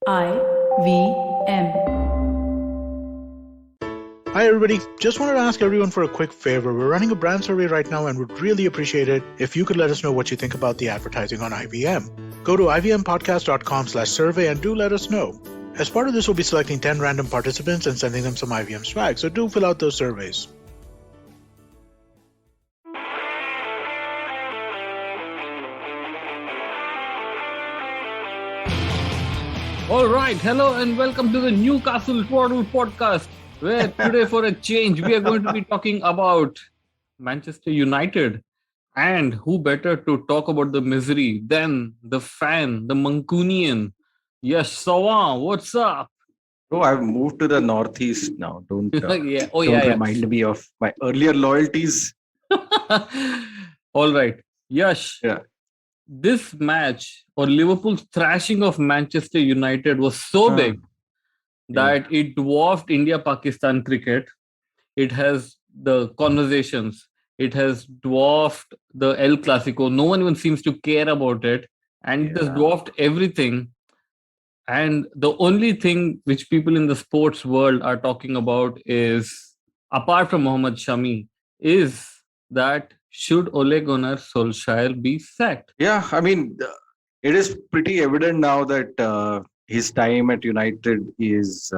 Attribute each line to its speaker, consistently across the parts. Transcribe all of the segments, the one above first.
Speaker 1: IVM.
Speaker 2: Hi everybody, just wanted to ask everyone for a quick favor. We're running a brand survey right now and would really appreciate it if you could let us know what you think about the advertising on IVM. Go to ivmpodcast.com/survey and do let us know. As part of this, we'll be selecting 10 random participants and sending them some IVM swag, so do fill out those surveys.
Speaker 3: All right, hello and welcome to the Newcastle Twaddle podcast, where today for a change we are going to be talking about Manchester United. And who better to talk about the misery than the fan, the Mancunian, Yash Sawant. What's up?
Speaker 4: Oh, I've moved to the northeast now. Don't
Speaker 3: Yeah.
Speaker 4: remind me of my earlier loyalties.
Speaker 3: All right, Yash.
Speaker 4: Yeah.
Speaker 3: This match or Liverpool's thrashing of Manchester United was so big that it dwarfed India-Pakistan cricket. It has the conversations. It has dwarfed the El Clasico. No one even seems to care about it. And it has dwarfed everything. And the only thing which people in the sports world are talking about is, apart from Mohammad Shami, is that should Ole Gunnar Solskjaer be sacked?
Speaker 4: Yeah, I mean, it is pretty evident now that his time at United is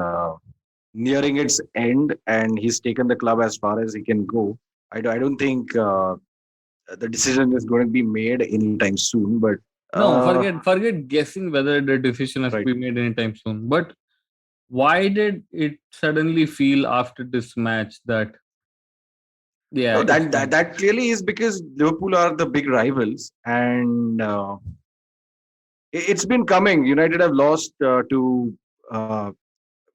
Speaker 4: nearing its end, and he's taken the club as far as he can go. I don't think the decision is going to be made anytime soon. But
Speaker 3: forget guessing whether the decision has to be made anytime soon. But why did it suddenly feel after this match that? Yeah,
Speaker 4: no, that clearly is because Liverpool are the big rivals, and it's been coming. United have lost to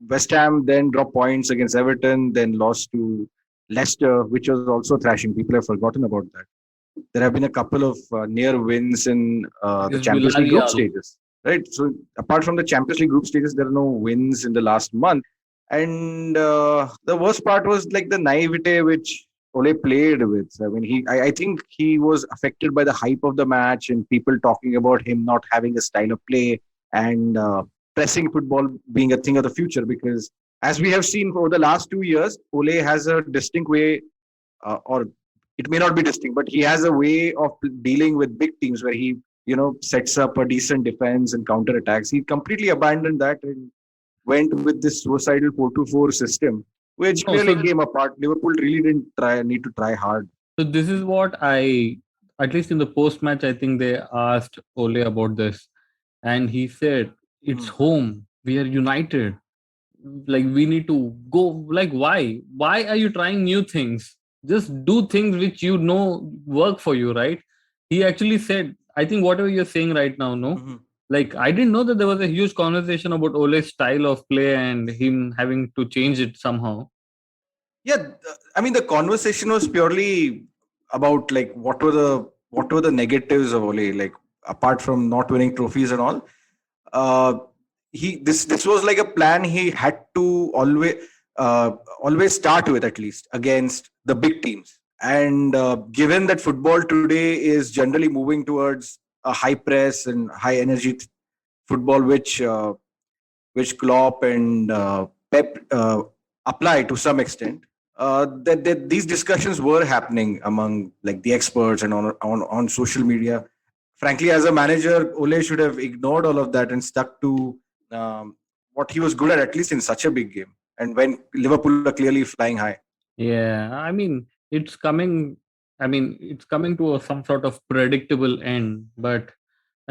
Speaker 4: West Ham, then dropped points against Everton, then lost to Leicester, which was also thrashing. People have forgotten about that. There have been a couple of near wins in the Champions League group stages. Right. So apart from the Champions League group stages, there are no wins in the last month. And the worst part was like the naivete which Ole played with. I mean, I think he was affected by the hype of the match and people talking about him not having a style of play and pressing football being a thing of the future. Because as we have seen over the last 2 years, Ole has a distinct way, or it may not be distinct, but he has a way of dealing with big teams where he, sets up a decent defense and counter attacks. He completely abandoned that and went with this suicidal 4-2-4 system, which clearly came apart. Liverpool really didn't need to try hard.
Speaker 3: So this is what at least in the post-match, I think they asked Ole about this. And he said, it's home. We are united. Like, we need to go. Like, why? Why are you trying new things? Just do things which work for you, right? He actually said, I think whatever you're saying right now, no? Mm-hmm. Like, I didn't know that there was a huge conversation about Ole's style of play and him having to change it somehow.
Speaker 4: Yeah, I mean, the conversation was purely about like what were the negatives of Ole, like apart from not winning trophies and all. This was like a plan he had to always start with, at least against the big teams. And given that football today is generally moving towards a high press and high energy football, which Klopp and Pep apply to some extent, that these discussions were happening among like the experts and on social media. Frankly, as a manager, Ole should have ignored all of that and stuck to what he was good at least in such a big game. And when Liverpool are clearly flying high.
Speaker 3: Yeah, I mean, it's coming to some sort of predictable end. But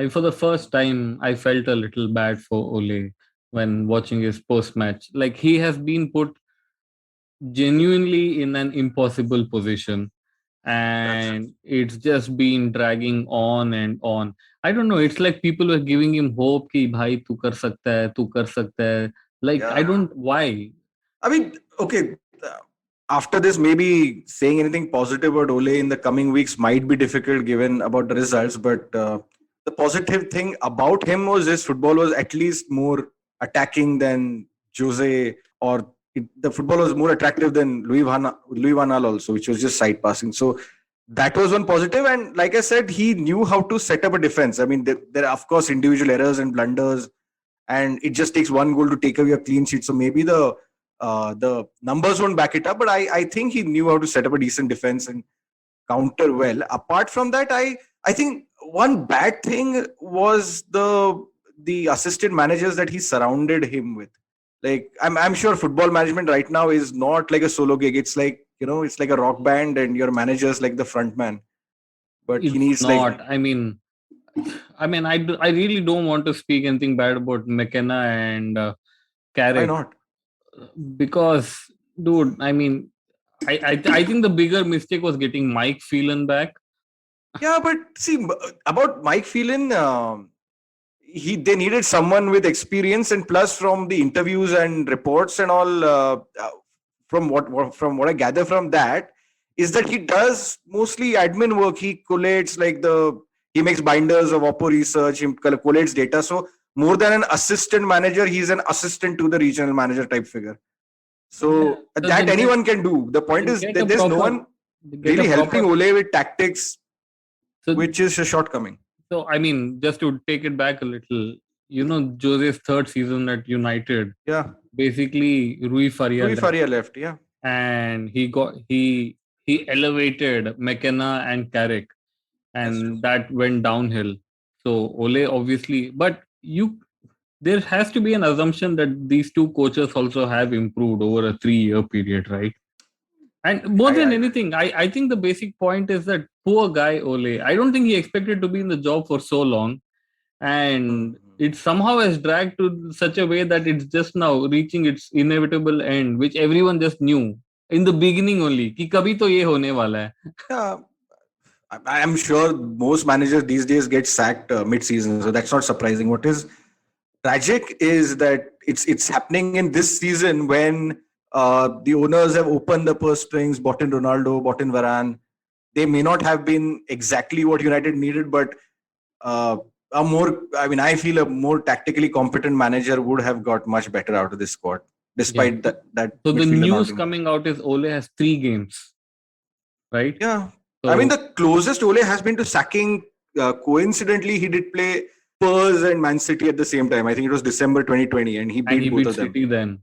Speaker 3: for the first time, I felt a little bad for Ole when watching his post-match. Like, he has been put genuinely in an impossible position. And it's just been dragging on and on. I don't know. It's like people were giving him hope ki bhai tu kar sakta hai. Like, yeah. I don't, why?
Speaker 4: I mean, okay, after this, maybe saying anything positive about Ole in the coming weeks might be difficult given about the results. But the positive thing about him was his football was at least more attacking than Jose, or the football was more attractive than Louis Van Gaal also, which was just side passing. So that was one positive. And like I said, he knew how to set up a defense. I mean, there are, of course, individual errors and blunders and it just takes one goal to take away a clean sheet. So maybe the numbers won't back it up, but I think he knew how to set up a decent defense and counter well. Apart from that, I think one bad thing was the assistant managers that he surrounded him with. Like I'm sure football management right now is not like a solo gig. It's like, it's like a rock band and your manager's like the front man. But he
Speaker 3: It's
Speaker 4: needs like,
Speaker 3: not. I really don't want to speak anything bad about McKenna and
Speaker 4: why
Speaker 3: Carrick,
Speaker 4: not?
Speaker 3: because, dude, I think the bigger mistake was getting Mike Phelan back.
Speaker 4: Yeah, but see, about Mike Phelan, they needed someone with experience, and plus from the interviews and reports and all, from what I gather from that is that he does mostly admin work. He collates he makes binders of Oppo research. He collates data. So more than an assistant manager, he's an assistant to the regional manager type figure. So
Speaker 3: So
Speaker 4: that anyone can do. The point is that there's no one really helping Ole with tactics, which is a shortcoming.
Speaker 3: So, just to take it back a little, Jose's third season at United.
Speaker 4: Yeah.
Speaker 3: Basically, Rui Faria
Speaker 4: left. Yeah.
Speaker 3: And he elevated McKenna and Carrick, and that went downhill. So Ole obviously, but there has to be an assumption that these two coaches also have improved over a 3-year period, right? And more than anything, I think the basic point is that poor guy Ole, I don't think he expected to be in the job for so long. And it somehow has dragged to such a way that it's just now reaching its inevitable end, which everyone just knew in the beginning only. Ki kabhi to ye hone wala hai.
Speaker 4: Yeah, I'm sure most managers these days get sacked mid-season, so that's not surprising. What is tragic is that it's happening in this season when the owners have opened the purse strings, bought in Ronaldo, bought in Varane. They may not have been exactly what United needed, but I feel a more tactically competent manager would have got much better out of this squad, despite that.
Speaker 3: So the news coming out is Ole has 3 games, right?
Speaker 4: Yeah. So, the closest Ole has been to sacking. Coincidentally, he did play Spurs and Man City at the same time. I think it was December 2020, and he beat both of them.
Speaker 3: City then.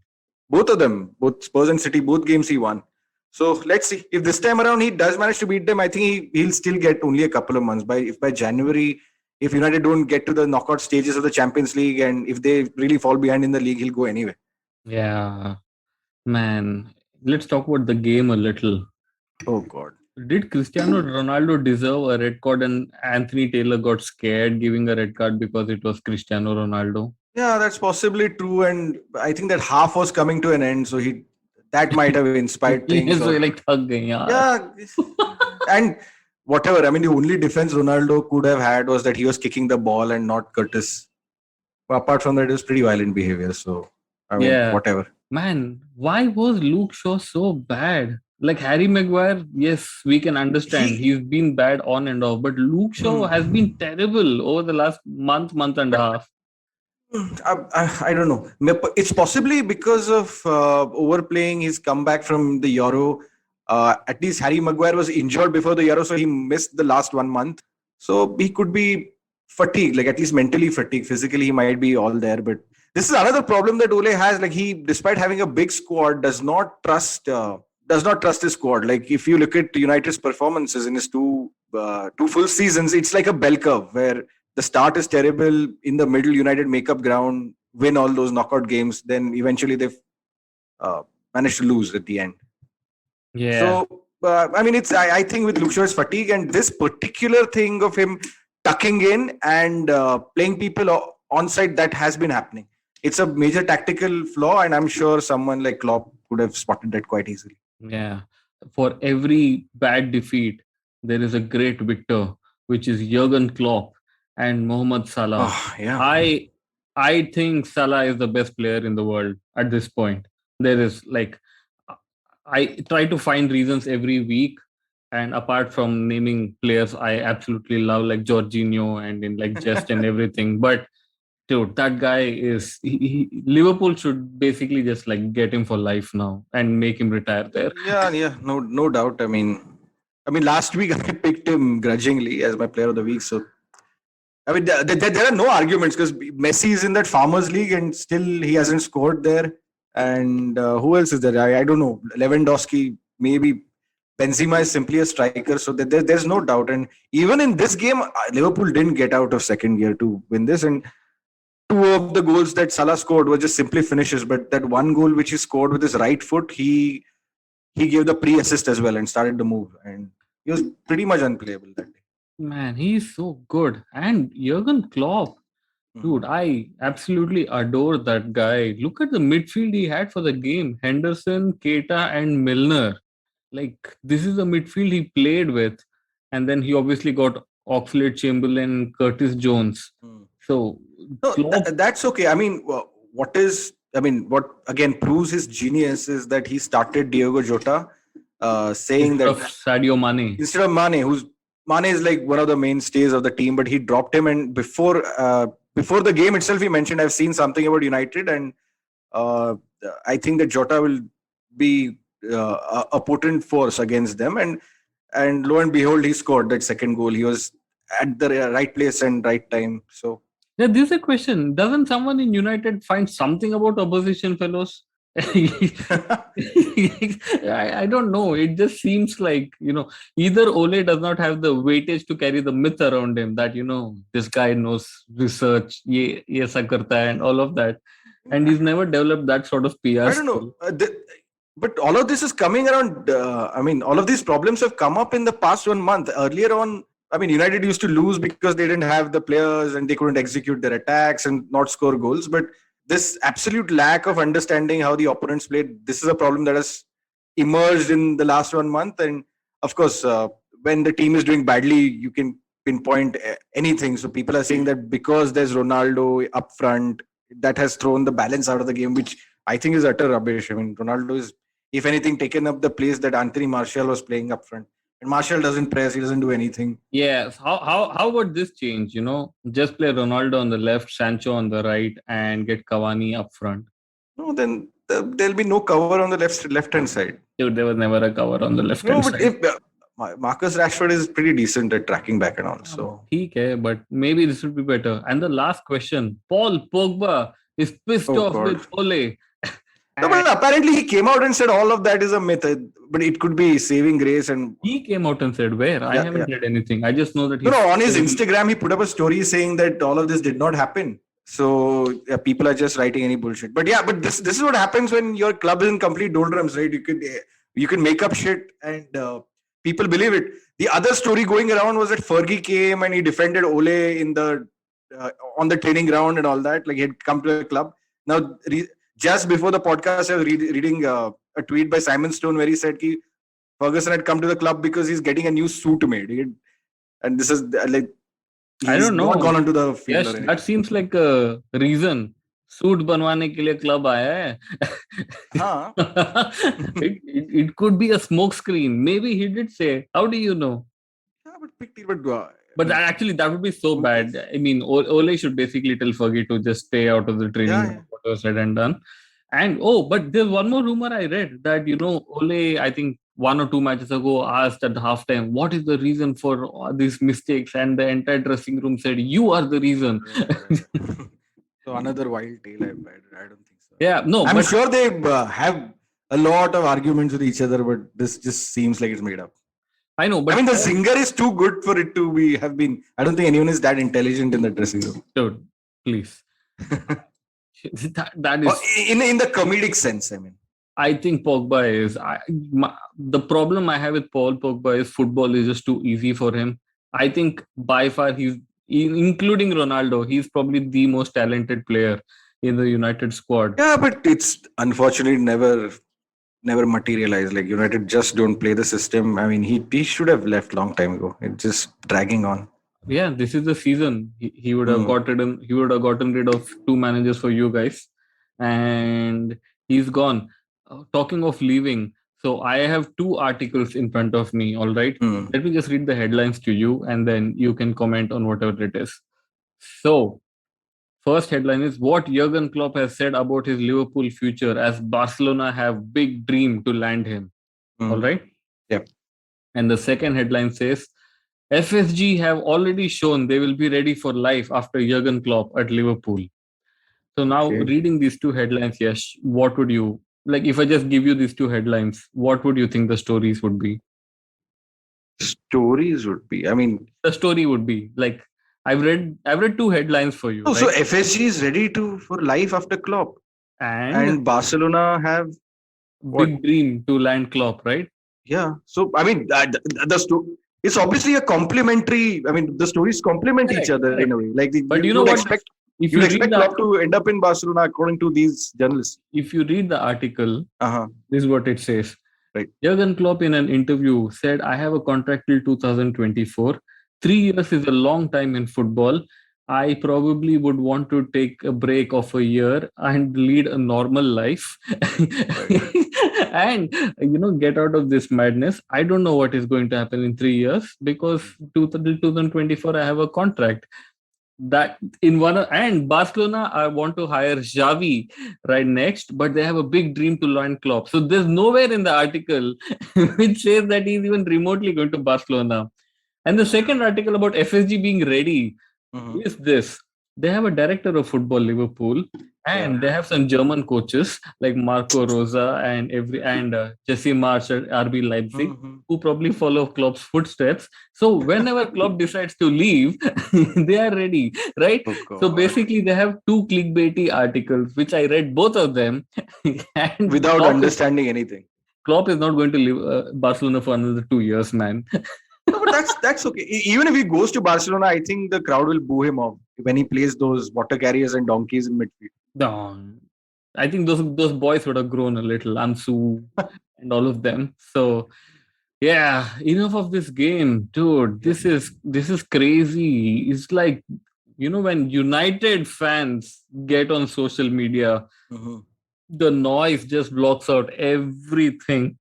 Speaker 4: Both of them, both Spurs and City, both games he won. So let's see if this time around he does manage to beat them. I think he'll still get only a couple of months. By January, if United don't get to the knockout stages of the Champions League, and if they really fall behind in the league, he'll go anyway.
Speaker 3: Yeah, man. Let's talk about the game a little.
Speaker 4: Oh God.
Speaker 3: Did Cristiano Ronaldo deserve a red card and Anthony Taylor got scared giving a red card because it was Cristiano Ronaldo?
Speaker 4: Yeah, that's possibly true. And I think that half was coming to an end. So that might have inspired things. Yeah. And whatever. The only defense Ronaldo could have had was that he was kicking the ball and not Curtis. But apart from that, it was pretty violent behavior. So, whatever.
Speaker 3: Man, why was Luke Shaw so bad? Like Harry Maguire, yes, we can understand. He's been bad on and off. But Luke Shaw has been terrible over the last month and a half.
Speaker 4: I don't know. It's possibly because of overplaying his comeback from the Euro. At least Harry Maguire was injured before the Euro, so he missed the last 1 month. So he could be fatigued, like at least mentally fatigued. Physically, he might be all there. But this is another problem that Ole has. Like he, despite having a big squad, does not trust his squad. Like if you look at United's performances in his two full seasons, it's like a bell curve where the start is terrible. In the middle, United make up ground, win all those knockout games. Then eventually they've managed to lose at the end.
Speaker 3: Yeah.
Speaker 4: So, I think with Luke Shaw's fatigue and this particular thing of him tucking in and playing people onside, that has been happening. It's a major tactical flaw, and I'm sure someone like Klopp could have spotted that quite easily.
Speaker 3: Yeah. For every bad defeat, there is a great victor, which is Jurgen Klopp and Mohamed Salah.
Speaker 4: Oh, yeah.
Speaker 3: I think Salah is the best player in the world at this point. There is I try to find reasons every week, and apart from naming players I absolutely love, like Jorginho and in like jest and everything, but dude, that guy is Liverpool should basically just like get him for life now and make him retire there.
Speaker 4: Yeah, no doubt. I mean, last week I picked him grudgingly as my player of the week. So, I mean, there are no arguments because Messi is in that Farmers League and still he hasn't scored there. And who else is there? I don't know. Lewandowski, maybe. Benzema is simply a striker, so there's no doubt. And even in this game, Liverpool didn't get out of second gear to win this. And two of the goals that Salah scored were just simply finishes. But that one goal which he scored with his right foot, he gave the pre-assist as well and started the move. And he was pretty much unplayable that day.
Speaker 3: Man, he's so good. And Jurgen Klopp, dude, I absolutely adore that guy. Look at the midfield he had for the game. Henderson, Keita, and Milner. Like, this is the midfield he played with. And then he obviously got Oxlade-Chamberlain, Curtis Jones. So,
Speaker 4: No, that's okay. I mean, what again proves his genius is that he started Diogo Jota, saying
Speaker 3: instead
Speaker 4: that
Speaker 3: of Sadio Mane.
Speaker 4: instead of Mane is like one of the mainstays of the team, but he dropped him. And before the game itself, he mentioned, "I've seen something about United, and I think that Jota will be a potent force against them." And lo and behold, he scored that second goal. He was at the right place and right time. So.
Speaker 3: Yeah, this is a question. Doesn't someone in United find something about opposition fellows? I don't know. It just seems like, either Ole does not have the weightage to carry the myth around him that, this guy knows research, ye aisa karta hai, and all of that. And he's never developed that sort of PR.
Speaker 4: I don't know. But all of this is coming around. All of these problems have come up in the past 1 month. Earlier on, United used to lose because they didn't have the players and they couldn't execute their attacks and not score goals. But this absolute lack of understanding how the opponents played, this is a problem that has emerged in the last 1 month. And of course, when the team is doing badly, you can pinpoint anything. So people are saying that because there's Ronaldo up front, that has thrown the balance out of the game, which I think is utter rubbish. I mean, Ronaldo is, if anything, taken up the place that Anthony Martial was playing up front. And Martial doesn't press, he doesn't do anything.
Speaker 3: Yes. How would this change? Just play Ronaldo on the left, Sancho on the right, and get Cavani up front.
Speaker 4: No, then there'll be no cover on the left hand side.
Speaker 3: Dude, there was never a cover on the left hand side.
Speaker 4: If Marcus Rashford is pretty decent at tracking back and all. So
Speaker 3: okay, but maybe this would be better. And the last question: Paul Pogba is pissed off with Ole.
Speaker 4: No, but apparently he came out and said all of that is a myth, but it could be saving grace. And
Speaker 3: he came out and said where? I haven't read anything. I just know that
Speaker 4: on his Instagram he put up a story saying that all of this did not happen. So people are just writing any bullshit. But this is what happens when your club is in complete doldrums, right? You can make up shit and people believe it. The other story going around was that Fergie came and he defended Ole in the on the training ground and all that. Like he had come to the club. Now. Just before the podcast, I was reading a tweet by Simon Stone where he said that Ferguson had come to the club because he's getting a new suit made. And this is like,
Speaker 3: I don't know.
Speaker 4: Not gone onto the field.
Speaker 3: Yes, that seems like a reason. Suit banwane ke liye club aaya hai. It could be a smoke screen. Maybe he did say. How do you know? But actually, that would be so bad. I mean, Ole should basically tell Fergie to just stay out of the training. What was said and done. And but there's one more rumor I read that Ole, I think 1 or 2 matches ago, asked at halftime, "What is the reason for all these mistakes?" And the entire dressing room said, "You are the reason."
Speaker 4: So another wild tale. I don't think so.
Speaker 3: Yeah, no.
Speaker 4: I'm sure they have a lot of arguments with each other, but this just seems like it's made up.
Speaker 3: I know, but
Speaker 4: the singer is too good for it to have been. I don't think anyone is that intelligent in the dressing room.
Speaker 3: Dude, please. that is
Speaker 4: in the comedic sense. I mean,
Speaker 3: I think Pogba is. The problem I have with Paul Pogba is football is just too easy for him. I think by far he's, including Ronaldo, he's probably the most talented player in the United squad.
Speaker 4: Yeah, but it's unfortunately never materialized. Like United just don't play the system. I mean, he should have left long time ago. It's just dragging on.
Speaker 3: Yeah, this is the season. He would have gotten rid of 2 managers for you guys, and he's gone. Talking of leaving, so I have 2 articles in front of me. All right, let me just read the headlines to you, and then you can comment on whatever it is. So, first headline is what Jurgen Klopp has said about his Liverpool future as Barcelona have big dream to land him. All right.
Speaker 4: Yep.
Speaker 3: And the second headline says FSG have already shown they will be ready for life after Jurgen Klopp at Liverpool. So now reading these two headlines, yes, what would you like if I just give you these two headlines, what would you think the stories would be?
Speaker 4: Stories would be, I mean,
Speaker 3: The story would be like I've read two headlines for you,
Speaker 4: oh, so
Speaker 3: right?
Speaker 4: FSG is ready to for life after Klopp,
Speaker 3: And
Speaker 4: and Barcelona have what?
Speaker 3: big dream to land Klopp, right?
Speaker 4: Yeah. So I mean, it's obviously a complementary. I mean, the stories complement each
Speaker 3: Correct,
Speaker 4: other in
Speaker 3: correct.
Speaker 4: a way. Like
Speaker 3: But you know
Speaker 4: you'd
Speaker 3: what?
Speaker 4: expect
Speaker 3: If
Speaker 4: you'd
Speaker 3: you read
Speaker 4: expect
Speaker 3: the
Speaker 4: Klopp to end up in Barcelona, according to these journalists.
Speaker 3: if you read the article,
Speaker 4: Uh-huh.
Speaker 3: this is what it says.
Speaker 4: Right.
Speaker 3: Jurgen Klopp in an interview said, I have a contract till 2024. 3 years is a long time in football. I probably would want to take a break of a year and lead a normal life and get out of this madness. I don't know what is going to happen in 3 years because till 2024 I have a contract that in one and Barcelona I want to hire Xavi right next, but they have a big dream to learn Klopp. So there's nowhere in the article which says that he's even remotely going to Barcelona. And the second article about FSG being ready is this. They have a director of football, Liverpool, and they have some German coaches like Marco Rosa and Jesse Marsch at RB Leipzig, who probably follow Klopp's footsteps. So whenever Klopp decides to leave, they are ready, right? So basically, they have two clickbaity articles, which I read both of them, and
Speaker 4: without understanding anything.
Speaker 3: Klopp is not going to leave Barcelona for another 2 years, man.
Speaker 4: No, but that's okay. Even if he goes to Barcelona, I think the crowd will boo him off when he plays those water carriers and donkeys in midfield.
Speaker 3: No, I think those boys would have grown a little, Ansu and all of them. So yeah, enough of this game, dude. This is crazy. It's like when United fans get on social media, the noise just blocks out everything.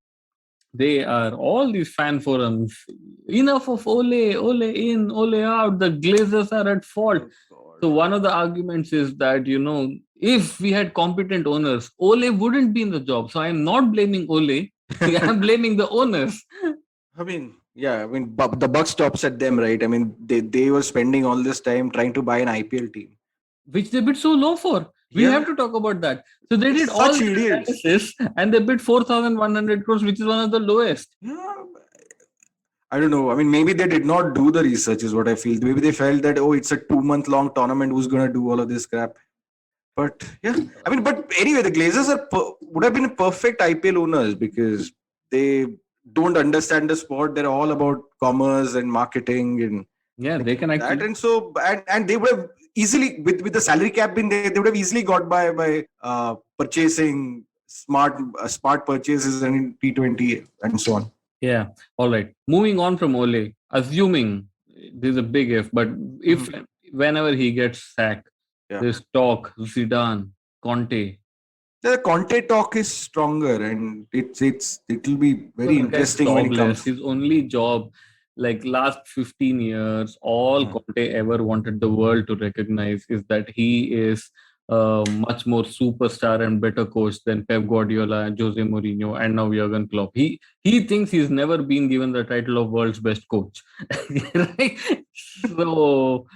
Speaker 3: They are all these fan forums. Enough of Ole in, Ole out. The Glazers are at fault. So one of the arguments is that if we had competent owners, Ole wouldn't be in the job. So I'm not blaming Ole. I'm blaming the owners.
Speaker 4: I mean, yeah, I mean, the buck stops at them, right? I mean, they were spending all this time trying to buy an IPL team,
Speaker 3: which they bid so low for. We have to talk about that. So they did all
Speaker 4: such
Speaker 3: the
Speaker 4: idiots,
Speaker 3: analysis and they bid 4,100 crores, which is one of the lowest.
Speaker 4: Yeah, I don't know. I mean, maybe they did not do the research, is what I feel. Maybe they felt that, oh, it's a 2 month long tournament. Who's going to do all of this crap? But yeah, I mean, but anyway, the Glazers would have been perfect IPL owners because they don't understand the sport. They're all about commerce and marketing and
Speaker 3: they can actually
Speaker 4: that. And so and they would have easily with the salary cap in they would have easily got by purchasing smart purchases and in T20 and so on.
Speaker 3: Yeah. All right. Moving on from Ole, assuming this is a big if, but if whenever he gets sacked, there's talk Zidane, Conte.
Speaker 4: The Conte talk is stronger, and it'll be very interesting when it comes.
Speaker 3: His only job, like last 15 years, all Conte ever wanted the world to recognize is that he is a much more superstar and better coach than Pep Guardiola and Jose Mourinho and now Jurgen Klopp. He thinks he's never been given the title of world's best coach. Right? So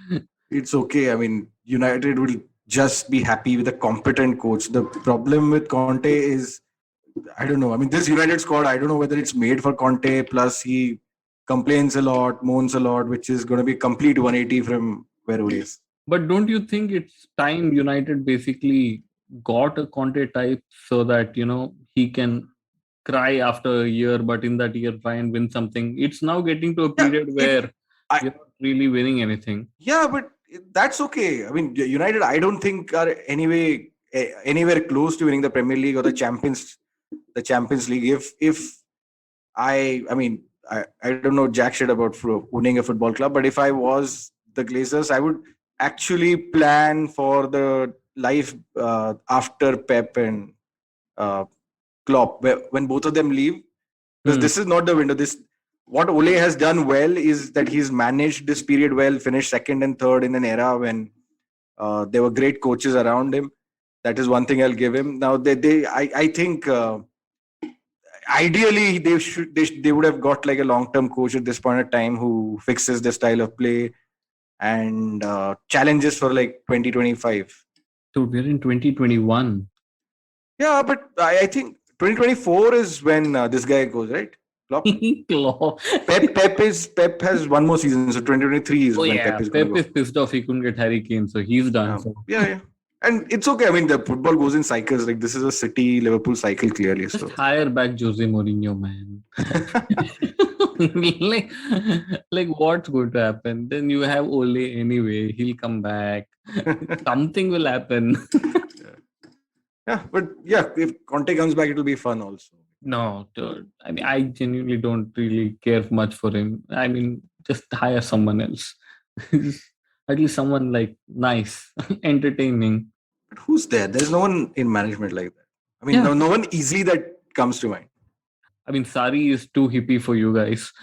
Speaker 4: it's okay. I mean, United will just be happy with a competent coach. The problem with Conte is, I don't know. I mean, this United squad, I don't know whether it's made for Conte. Plus, he complains a lot, moans a lot, which is going to be complete 180 from where he is.
Speaker 3: But don't you think it's time United basically got a Conte type so that he can cry after a year, but in that year try and win something? It's now getting to a period where you're not really winning anything.
Speaker 4: Yeah, but that's okay. I mean, United, I don't think are anywhere close to winning the Premier League or the Champions League. If I don't know jack shit about owning a football club, but if I was the Glazers, I would actually plan for the life after Pep and Klopp, when both of them leave, because this is not the window. What Ole has done well is that he's managed this period well, finished second and third in an era when there were great coaches around him. That is one thing I'll give him. Now, I think ideally, they would have got like a long-term coach at this point of time who fixes the style of play and challenges for like 2025.
Speaker 3: So we're in 2021.
Speaker 4: Yeah, but I think 2024 is when this guy goes, right? Klopp.
Speaker 3: Klopp.
Speaker 4: Pep has one more season, so 2023 is
Speaker 3: Oh
Speaker 4: when
Speaker 3: yeah,
Speaker 4: Pep is going
Speaker 3: Pep
Speaker 4: to
Speaker 3: is pissed off. He couldn't get Harry Kane, so he's done.
Speaker 4: go. Yeah. And it's okay. I mean, the football goes in cycles. Like this is a City Liverpool cycle, clearly.
Speaker 3: Just
Speaker 4: So
Speaker 3: hire back Jose Mourinho, man. like, like what's going to happen? Then you have Ole anyway. He'll come back. Something will happen.
Speaker 4: yeah, but yeah, if Conte comes back, it'll be fun also.
Speaker 3: No, dude. I mean, I genuinely don't really care much for him. I mean, just hire someone else. At least someone like nice, entertaining.
Speaker 4: But who's there? There's no one in management like that. I mean,
Speaker 3: Yeah.
Speaker 4: no one easily that comes to mind.
Speaker 3: I mean, Sari is too hippie for you guys.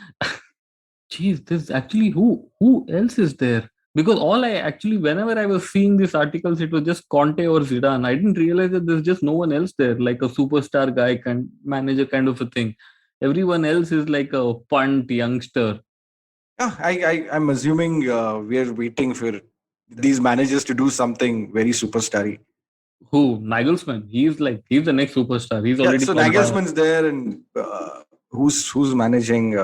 Speaker 3: Jeez, there's actually who else is there? Because whenever I was seeing these articles, it was just Conte or Zidane. I didn't realize that there's just no one else there, like a superstar guy, manager kind of a thing. Everyone else is like a punt youngster.
Speaker 4: Yeah, I'm assuming we're waiting for these managers to do something very superstar-y.
Speaker 3: Who? Nagelsmann. He's the next superstar. He's already.
Speaker 4: So Nagelsmann's there, and who's managing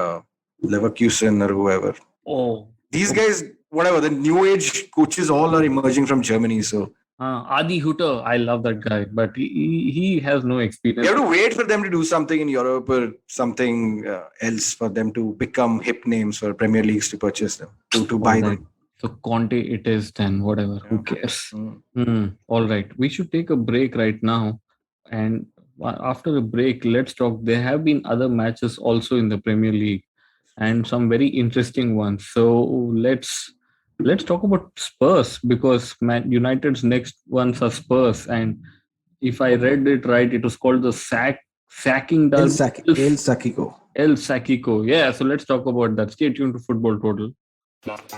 Speaker 4: Leverkusen or whoever.
Speaker 3: Oh,
Speaker 4: These guys, whatever, the new age coaches all are emerging from Germany. So
Speaker 3: Adi Hutter. I love that guy, but he has no experience.
Speaker 4: you have to wait for them to do something in Europe or something else for them to become hip names for Premier Leagues to purchase them, to buy them.
Speaker 3: So Conte it is then, whatever. Who cares? All right. We should take a break right now. And after a break, let's talk. There have been other matches also in the Premier League and some very interesting ones. So let's talk about Spurs, because Man United's next ones are Spurs. And if I read it right, it was called the Sacking
Speaker 4: El Sacico.
Speaker 3: El Sacico. Yeah, so let's talk about that. Stay tuned to Football Twaddle.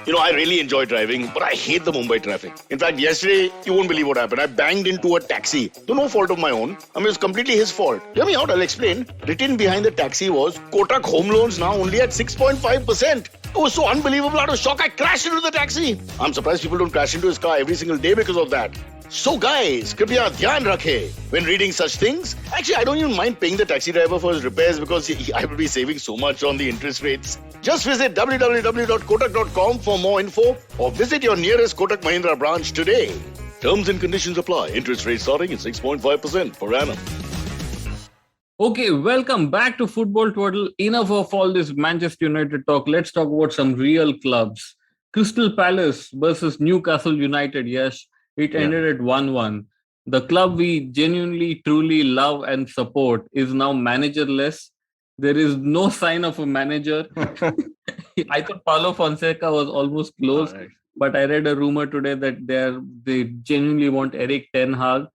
Speaker 1: You know, I really enjoy driving, but I hate the Mumbai traffic. In fact, yesterday, you won't believe what happened. I banged into a taxi. To no fault of my own. I mean, it was completely his fault. Hear me out, I'll explain. Written behind the taxi was, Kotak home loans now only at 6.5%. It was so unbelievable. Out of shock, I crashed into the taxi. I'm surprised people don't crash into his car every single day because of that. So guys, kripya dhyan rakhe when reading such things. Actually, I don't even mind paying the taxi driver for his repairs because I will be saving so much on the interest rates. Just visit www.kotak.com for more info or visit your nearest Kotak Mahindra branch today. Terms and conditions apply. Interest rate starting at 6.5% per annum.
Speaker 3: Okay, welcome back to Football Twaddle. Enough of all this Manchester United talk. Let's talk about some real clubs. Crystal Palace versus Newcastle United. Yes, it ended at 1-1. The club we genuinely, truly love and support is now managerless. There is no sign of a manager. I thought Paulo Fonseca was almost close, but I read a rumor today that they genuinely want Eric Ten Hag.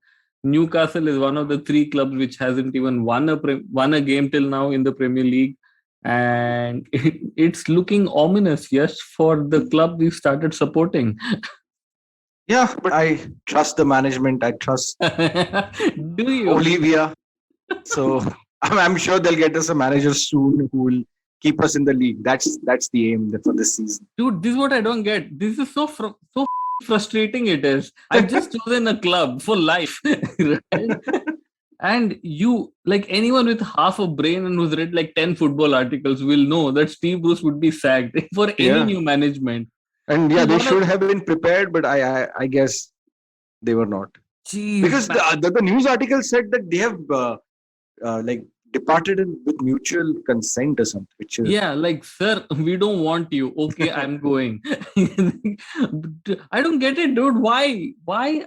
Speaker 3: Newcastle is one of the three clubs which hasn't even won a game till now in the Premier League. And it's looking ominous, yes, for the club we started supporting.
Speaker 4: Yeah, but I trust the management. I trust
Speaker 3: Do you?
Speaker 4: Olivia. So I'm sure they'll get us a manager soon who will keep us in the league. That's the aim for this season.
Speaker 3: Dude, this is what I don't get. This is so frustrating it is. I've just chosen a club for life. Right? And you, like anyone with half a brain and who's read like 10 football articles will know that Steve Bruce would be sacked for any new management.
Speaker 4: And they should have been prepared, but I guess they were not.
Speaker 3: Jeez,
Speaker 4: because the news article said that they have departed with mutual consent or something. Which is,
Speaker 3: like, sir, we don't want you. Okay, I'm going. I don't get it, dude. Why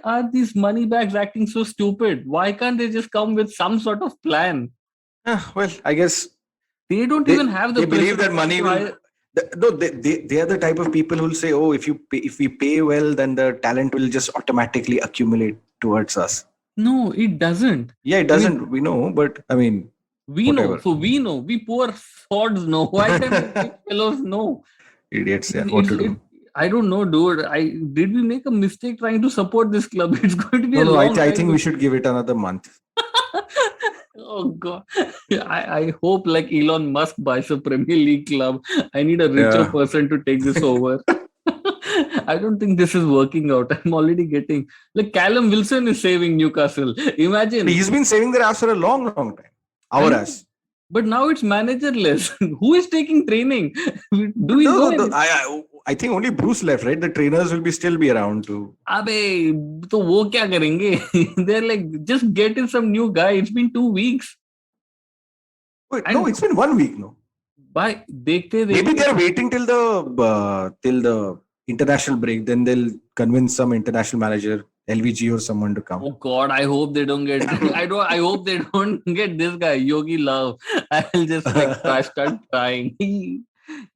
Speaker 3: are these money bags acting so stupid? Why can't they just come with some sort of plan?
Speaker 4: Well, I guess
Speaker 3: they don't even have the.
Speaker 4: They believe that money will. No, they are the type of people who will say, "Oh, if we pay well, then the talent will just automatically accumulate towards us."
Speaker 3: No, it doesn't.
Speaker 4: Yeah, it doesn't. We know, but I mean,
Speaker 3: we know. So we know. We poor sods know. Why can't these fellows know?
Speaker 4: Idiots. Yeah, what to do?
Speaker 3: I don't know, dude. Did we make a mistake trying to support this club? It's going to be a long
Speaker 4: I think we should give it another month.
Speaker 3: Oh God. I hope like Elon Musk buys a Premier League club. I need a richer
Speaker 4: Yeah.
Speaker 3: person to take this over. I don't think this is working out. I'm already getting like Callum Wilson is saving Newcastle.
Speaker 4: But
Speaker 3: Imagine.
Speaker 4: he's been saving their ass for a long, long time.
Speaker 3: I
Speaker 4: Our
Speaker 3: know.
Speaker 4: ass.
Speaker 3: But now it's managerless. Who is taking training? Do we
Speaker 4: No,
Speaker 3: know
Speaker 4: no, no.
Speaker 3: any?
Speaker 4: I think only Bruce left, right? The trainers will be still be around too.
Speaker 3: अबे तो वो क्या करेंगे? They're like just get in some new guy. It's been 2 weeks.
Speaker 4: Wait, no,
Speaker 3: And
Speaker 4: it's been 1 week, no.
Speaker 3: by देखते
Speaker 4: Maybe
Speaker 3: देखते
Speaker 4: they're waiting till the international break. Then they'll convince some international manager, LVG or someone to come.
Speaker 3: oh God, I hope they don't get I hope they don't get this guy, Yogi Love. I'll just like start crying.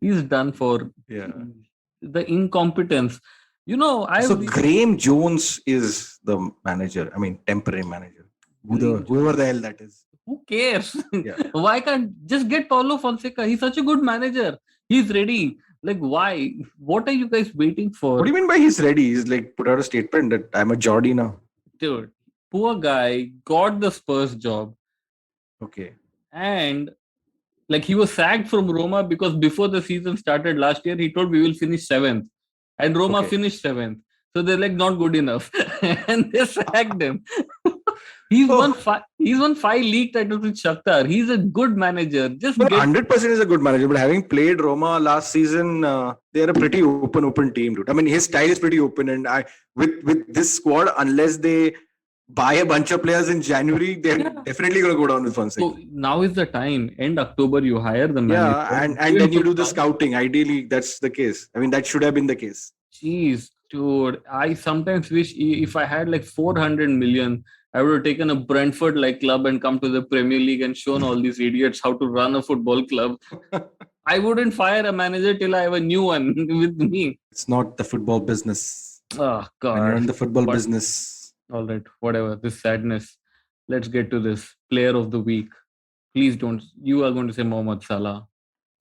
Speaker 3: He's done for
Speaker 4: Yeah.
Speaker 3: the incompetence. You know,
Speaker 4: So Graham Jones is the manager. I mean, temporary manager. Whoever the hell that is.
Speaker 3: who cares?
Speaker 4: Yeah.
Speaker 3: Why can't just get Paulo Fonseca? He's such a good manager. He's ready. Like, why? What are you guys waiting
Speaker 4: What
Speaker 3: for?
Speaker 4: do you mean by he's ready? He's like put out a statement that I'm a Geordie now.
Speaker 3: Dude, poor guy got the Spurs job
Speaker 4: Okay.
Speaker 3: and like he was sacked from Roma because before the season started last year, he told we will finish seventh, and Roma
Speaker 4: Okay.
Speaker 3: finished seventh. So they're like not good enough, and they sacked him. He's won five. He's won 5 league titles with Shakhtar. He's a good manager. Just
Speaker 4: Well,
Speaker 3: get
Speaker 4: 100% is a good manager, but having played Roma last season, they're a pretty open team, dude. I mean, his style is pretty open, and with this squad, unless they buy a bunch of players in January, they're definitely going to go down with Fonseca.
Speaker 3: so now is the time. End October, you hire the manager.
Speaker 4: Yeah, and then you do the scouting. Ideally, that's the case. I mean, that should have been the case.
Speaker 3: Jeez, dude. I sometimes wish if I had like 400 million, I would have taken a Brentford like club and come to the Premier League and shown all these idiots how to run a football club. I wouldn't fire a manager till I have a new one with me.
Speaker 4: It's not the football business.
Speaker 3: Oh,
Speaker 4: When you're
Speaker 3: God.
Speaker 4: in the football
Speaker 3: But-
Speaker 4: business,
Speaker 3: All right, whatever. This sadness. Let's get to this. Player of the week. Please don't. You are going to say Mohamed Salah.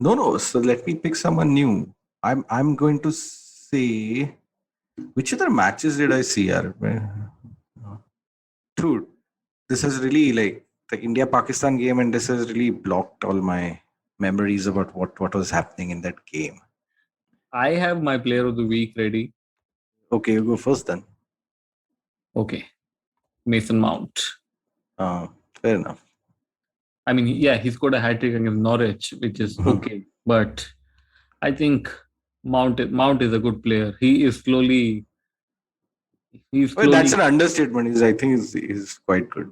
Speaker 4: no. So let me pick someone new. I'm going to say, which other matches did I see? Dude, this has really like the India Pakistan game, and this has really blocked all my memories about what was happening in that game.
Speaker 3: I have my player of the week ready.
Speaker 4: Okay, you go first then.
Speaker 3: Okay. Mason Mount.
Speaker 4: Fair enough.
Speaker 3: I mean, yeah, he scored a hat trick against Norwich, which is okay. But I think Mount is a good player. He's slowly.
Speaker 4: Well, that's an understatement. I think he's quite good.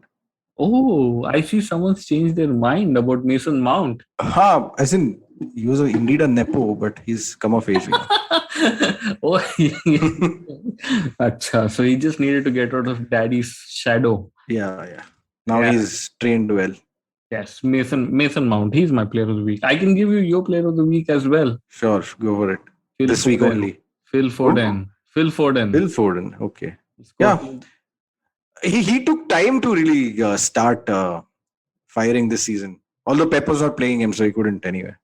Speaker 3: Oh, I see someone's changed their mind about Mason Mount.
Speaker 4: As in he was indeed a nepo, but he's come of age.
Speaker 3: Oh, Acha, so he just needed to get out of daddy's shadow.
Speaker 4: Yeah. Now he's trained well.
Speaker 3: Yes, Mason Mount. He's my player of the week. I can give you your player of the week as well.
Speaker 4: Sure, go for it.
Speaker 3: Phil
Speaker 4: This week
Speaker 3: Foden.
Speaker 4: only.
Speaker 3: Phil Foden. Phil Foden.
Speaker 4: Okay. Yeah. He took time to really start firing this season. Although Pep was not playing him, so he couldn't anyway.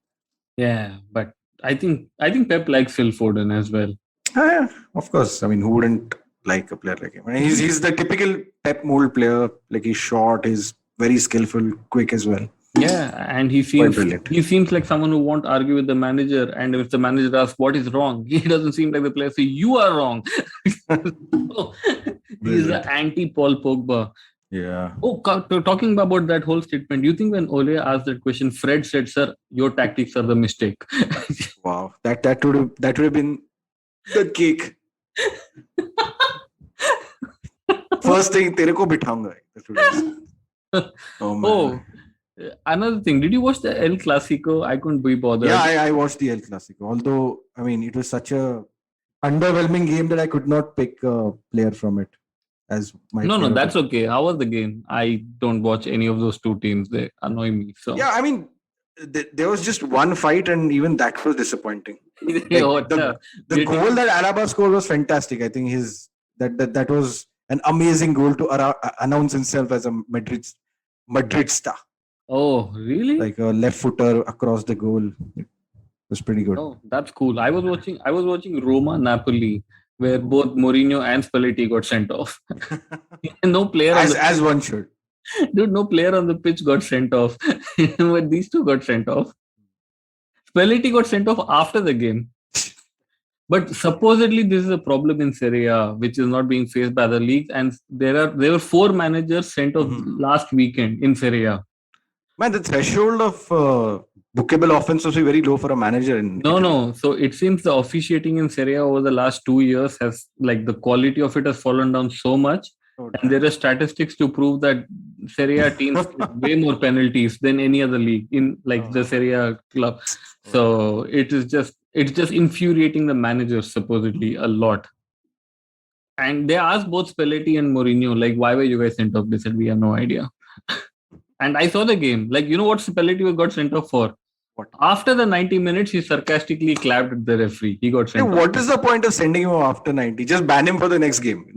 Speaker 3: Yeah, but I think Pep likes Phil Foden as well.
Speaker 4: Yeah, of course. I mean, who wouldn't like a player like him? I mean, he's the typical Pep mold player. Like he's short, he's very skillful, quick as well.
Speaker 3: Yeah, and he seems like someone who won't argue with the manager. And if the manager asks what is wrong, he doesn't seem like the player say you are wrong. So, he's the anti Paul Pogba.
Speaker 4: Yeah.
Speaker 3: Oh, talking about that whole statement, do you think when Ole asked that question, Fred said, "Sir, your tactics are the mistake"?
Speaker 4: Wow, that would have been the cake. First thing, तेरे को बिठाऊंगा. Oh man.
Speaker 3: Oh, another thing. Did you watch the El Clasico? I couldn't be bothered.
Speaker 4: Yeah, I watched the El Clasico. Although, I mean, it was such a underwhelming game that I could not pick a player from it as my.
Speaker 3: No, that's okay. How was the game? I don't watch any of those two teams. They annoy me. So
Speaker 4: yeah, I mean, there was just one fight, and even that was disappointing. Like, the goal that Alaba scored was fantastic. I think that was an amazing goal to announce himself as a Madrid star.
Speaker 3: Oh, really?
Speaker 4: Like a left footer across the goal. It was pretty good.
Speaker 3: Oh, that's cool. I was watching Roma Napoli, where both Mourinho and Spalletti got sent off. No player
Speaker 4: as one should.
Speaker 3: Dude, no player on the pitch got sent off. But these two got sent off. Spalletti got sent off after the game. But supposedly this is a problem in Serie A, which is not being faced by the leagues. And there were 4 managers sent off last weekend in Serie A.
Speaker 4: Man, the threshold of bookable offense was very low for a manager in Italy.
Speaker 3: No. So it seems the officiating in Serie A over the last 2 years has, like, the quality of it has fallen down so much. And there are statistics to prove that Serie A teams get way more penalties than any other league in, like, the Serie A club. So it's just infuriating the managers supposedly a lot. And they asked both Spalletti and Mourinho, like, why were you guys sent off? They said, we have no idea. And I saw the game. Like, you know what Spalletti got sent off for?
Speaker 4: What?
Speaker 3: After the 90 minutes, he sarcastically clapped at the referee. He got sent off.
Speaker 4: What is the point of sending him off after 90? Just ban him for the next game.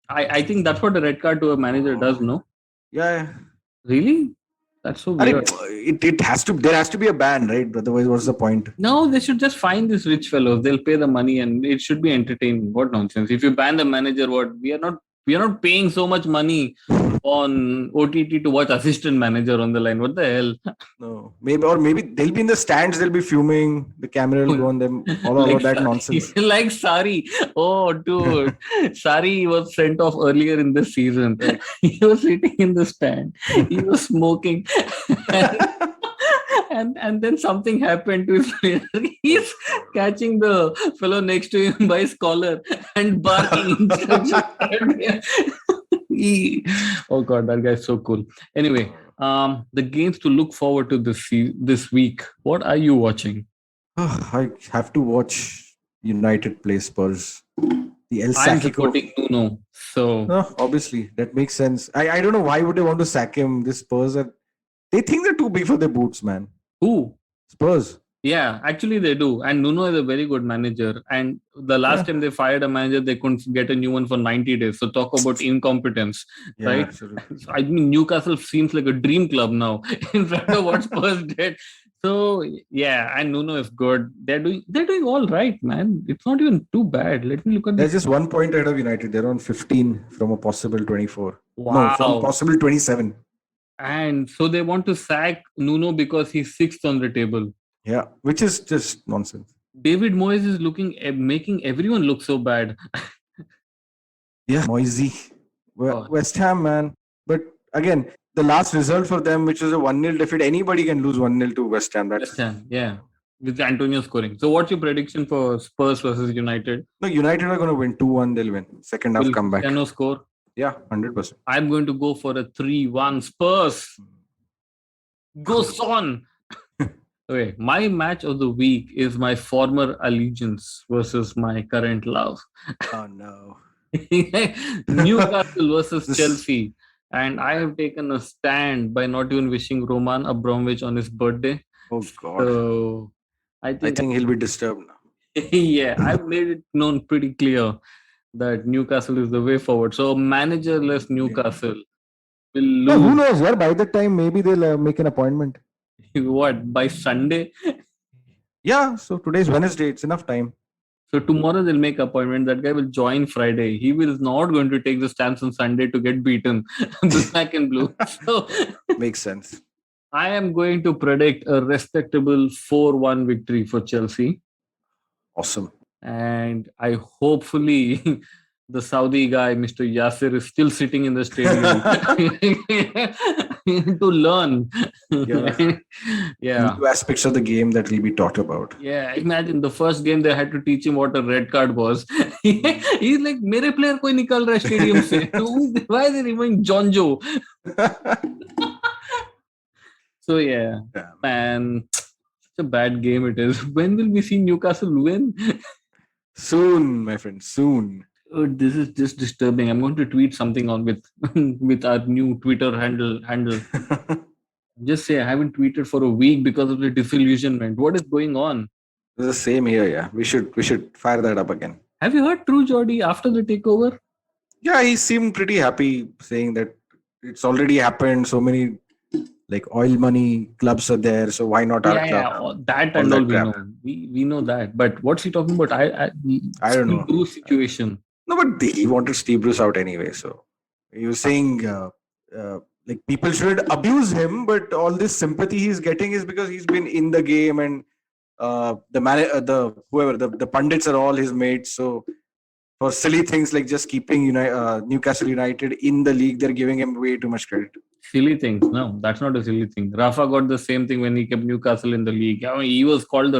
Speaker 3: I think that's what a red card to a manager does, no?
Speaker 4: Yeah.
Speaker 3: Really? That's so weird.
Speaker 4: It has to. There has to be a ban, right? Otherwise, what's the point?
Speaker 3: No, they should just find these rich fellows. They'll pay the money, and it should be entertaining. What nonsense! If you ban the manager, what? We are not paying so much money on OTT to watch assistant manager on the line. What the hell?
Speaker 4: No, maybe they'll be in the stands. They'll be fuming. The camera will go on them. All of that nonsense.
Speaker 3: Like Saru. Oh, dude, Saru was sent off earlier in the season. He was sitting in the stand. He was smoking. And then something happened to his player. He's catching the fellow next to him by his collar and barking. Oh God, that guy's so cool. Anyway, the games to look forward to this week. What are you watching?
Speaker 4: I have to watch United play Spurs. The El
Speaker 3: I'm
Speaker 4: Sacico.
Speaker 3: supporting Nuno. So
Speaker 4: No, obviously that makes sense. I don't know why would they want to sack him. This Spurs they think they're too big for their boots, man.
Speaker 3: who?
Speaker 4: Spurs.
Speaker 3: Yeah, actually they do. And Nuno is a very good manager. And the last time they fired a manager, they couldn't get a new one for 90 days. So talk about incompetence, right?
Speaker 4: Absolutely.
Speaker 3: I mean, Newcastle seems like a dream club now in front of what Spurs did. So yeah, and Nuno is good. They're doing all right, man. It's not even too bad. Let me look at
Speaker 4: There's
Speaker 3: this.
Speaker 4: just 1 point ahead of United. They're on 15 from a possible 24.
Speaker 3: Wow.
Speaker 4: No, from possible 27.
Speaker 3: And so they want to sack Nuno because he's 6th on the table.
Speaker 4: Yeah, which is just nonsense.
Speaker 3: David Moyes is making everyone look so bad.
Speaker 4: Yeah, noisy.
Speaker 3: Oh.
Speaker 4: West Ham, man. But again, the last result for them, which was a 1-0 defeat, anybody can lose 1-0 to West Ham.
Speaker 3: West Ham, yeah. With Antonio scoring. So what's your prediction for Spurs versus United?
Speaker 4: No, United are going to win 2-1. They'll win. Second half comeback.
Speaker 3: Cristiano score?
Speaker 4: Yeah, 100%.
Speaker 3: I'm going to go for a 3-1 Spurs. Go Son! Okay, my match of the week is my former allegiance versus my current love.
Speaker 4: Oh, no.
Speaker 3: Newcastle versus Chelsea. And I have taken a stand by not even wishing Roman Abramovich on his birthday.
Speaker 4: Oh, God.
Speaker 3: So I think
Speaker 4: he'll be disturbed now.
Speaker 3: Yeah, I've made it known pretty clear that Newcastle is the way forward. So managerless Newcastle will lose.
Speaker 4: No, who knows? Yeah, by that time, maybe they'll make an appointment.
Speaker 3: What, by Sunday?
Speaker 4: Yeah, so today's Wednesday. It's enough time.
Speaker 3: So tomorrow they'll make appointment. That guy will join Friday. He is not going to take the stamps on Sunday to get beaten. The black and blue. So
Speaker 4: makes sense.
Speaker 3: I am going to predict a respectable 4-1 victory for Chelsea.
Speaker 4: Awesome.
Speaker 3: And I hopefully the Saudi guy, Mr. Yasser, is still sitting in the stadium to learn. Yeah.
Speaker 4: New aspects of the game that will be taught about.
Speaker 3: Yeah, imagine the first game they had to teach him what a red card was. He's like, mere player koi nikal raha stadium se. Why is he removing John Joe? So yeah, man, such a bad game it is. When will we see Newcastle win?
Speaker 4: Soon, my friend, soon.
Speaker 3: Oh, this is just disturbing. I'm going to tweet something on with our new Twitter handle. Just say I haven't tweeted for a week because of the disillusionment. What is going on?
Speaker 4: It's the same here, yeah. We should fire that up again.
Speaker 3: Have you heard True Geordie after the takeover?
Speaker 4: Yeah, he seemed pretty happy, saying that it's already happened. So many oil money clubs are there, so why not our club?
Speaker 3: Yeah, that and all we know. We know that. But what's he talking about? I
Speaker 4: don't know.
Speaker 3: Bruce situation.
Speaker 4: No, but he wanted Steve Bruce out anyway. So he was saying like people should abuse him, but all this sympathy he's getting is because he's been in the game, and the pundits are all his mates. So for silly things like just keeping Newcastle United in the league, they're giving him way too much credit.
Speaker 3: Silly things. No, that's not a silly thing. Rafa got the same thing when he kept Newcastle in the league. I mean, he was called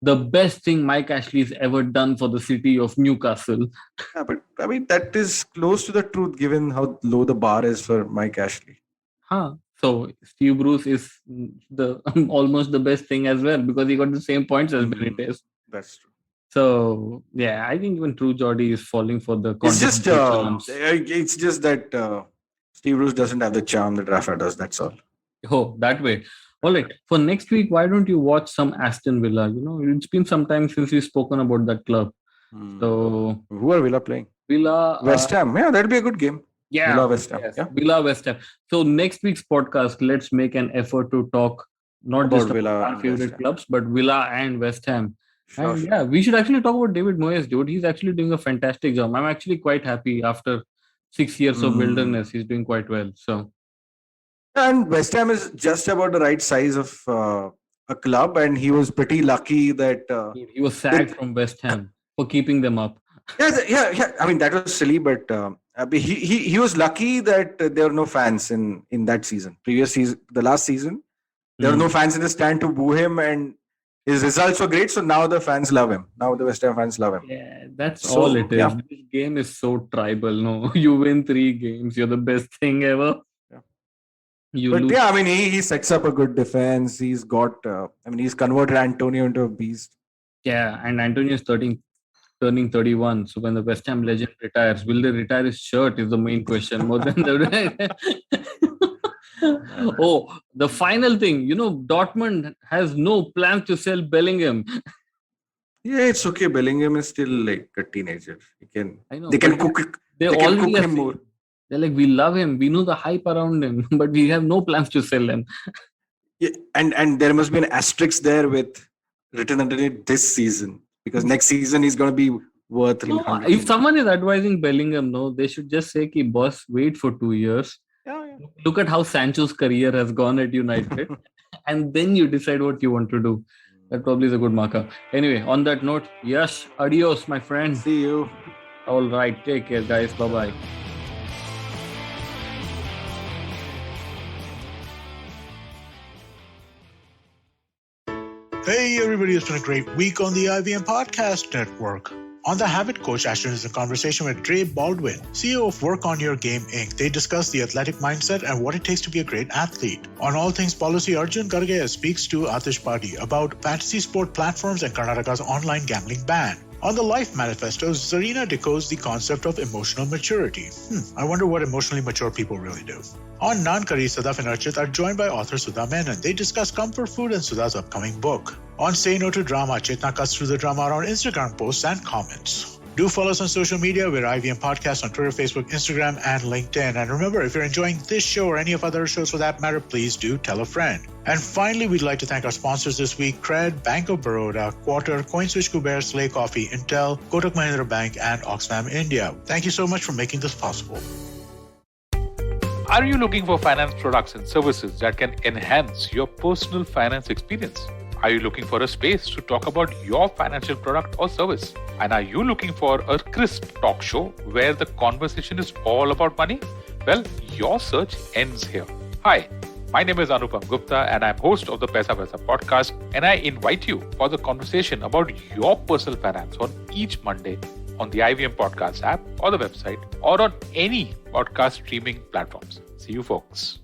Speaker 3: the best thing Mike Ashley's ever done for the city of Newcastle.
Speaker 4: Yeah, but I mean, that is close to the truth given how low the bar is for Mike Ashley.
Speaker 3: So Steve Bruce is the almost the best thing as well because he got the same points as Benitez.
Speaker 4: That's true.
Speaker 3: So yeah, I think even True Geordie is falling for the.
Speaker 4: It's just that Steve Bruce doesn't have the charm that Rafa does. That's all.
Speaker 3: Oh, that way. All right. For next week, why don't you watch some Aston Villa? You know, it's been some time since we've spoken about that club. So
Speaker 4: who are Villa playing?
Speaker 3: Villa.
Speaker 4: West Ham. Yeah, that'll be a good game.
Speaker 3: Yeah.
Speaker 4: Villa West Ham.
Speaker 3: Yes.
Speaker 4: Yeah.
Speaker 3: Villa West Ham. So next week's podcast, let's make an effort to talk not
Speaker 4: about
Speaker 3: just
Speaker 4: Villa
Speaker 3: about our favorite clubs, but Villa and West Ham.
Speaker 4: Sure,
Speaker 3: and yeah, we should actually talk about David Moyes, dude. He's actually doing a fantastic job. I'm actually quite happy after 6 years of wilderness. He's doing quite well. So.
Speaker 4: And West Ham is just about the right size of a club, and he was pretty lucky that
Speaker 3: he was sacked from West Ham for keeping them up.
Speaker 4: Yeah. I mean, that was silly, but he was lucky that there were no fans in that season. Previous season, the last season, there were no fans in the stand to boo him, and his results were great. So now the fans love him. Now the West Ham fans love him.
Speaker 3: Yeah, that's all it is. Yeah. This game is so tribal. No, you win 3 games, you're the best thing ever.
Speaker 4: I mean, he sets up a good defense. He's got, he's converted Antonio into a beast.
Speaker 3: Yeah, and Antonio is turning 31. So when the West Ham legend retires, will they retire his shirt is the main question more than the... Oh, the final thing, Dortmund has no plans to sell Bellingham.
Speaker 4: Yeah, it's okay. Bellingham is still like a teenager. They can cook him more.
Speaker 3: They're like, we love him. We know the hype around him, but we have no plans to sell him.
Speaker 4: Yeah, and there must be an asterisk there with written underneath this season, because next season he's going to be worth.
Speaker 3: If someone is advising Bellingham, they should just say, "Ki boss, wait for 2 years.
Speaker 4: Yeah.
Speaker 3: Look at how Sancho's career has gone at United, and then you decide what you want to do." That probably is a good marker. Anyway, on that note, Yash, adios, my friend.
Speaker 4: See you.
Speaker 3: All right, take care, guys. Bye-bye.
Speaker 2: Hey everybody, it's been a great week on the IVM Podcast Network. On The Habit Coach, Ashton is in conversation with Dre Baldwin, CEO of Work on Your Game, Inc. They discuss the athletic mindset and what it takes to be a great athlete. On All Things Policy, Arjun Garge speaks to Atish Padi about fantasy sport platforms and Karnataka's online gambling ban. On the Life Manifesto, Zarina decodes the concept of emotional maturity. I wonder what emotionally mature people really do. On Naan Kari, Sadaf and Archit are joined by author Sudha Menon. They discuss comfort food and Sudha's upcoming book. On Say No to Drama, Chetna cuts through the drama around Instagram posts and comments. Do follow us on social media. We're IVM Podcast on Twitter, Facebook, Instagram, and LinkedIn. And remember, if you're enjoying this show or any of other shows for that matter, please do tell a friend. And finally, we'd like to thank our sponsors this week, Cred, Bank of Baroda, Quarter, CoinSwitch Kuber, Slay Coffee, Intel, Kotak Mahindra Bank, and Oxfam India. Thank you so much for making this possible.
Speaker 5: Are you looking for finance products and services that can enhance your personal finance experience? Are you looking for a space to talk about your financial product or service? And are you looking for a crisp talk show where the conversation is all about money? Well, your search ends here. Hi, my name is Anupam Gupta and I'm host of the Paisa Paisa podcast, and I invite you for the conversation about your personal finance on each Monday on the IVM Podcast app or the website or on any podcast streaming platforms. See you folks.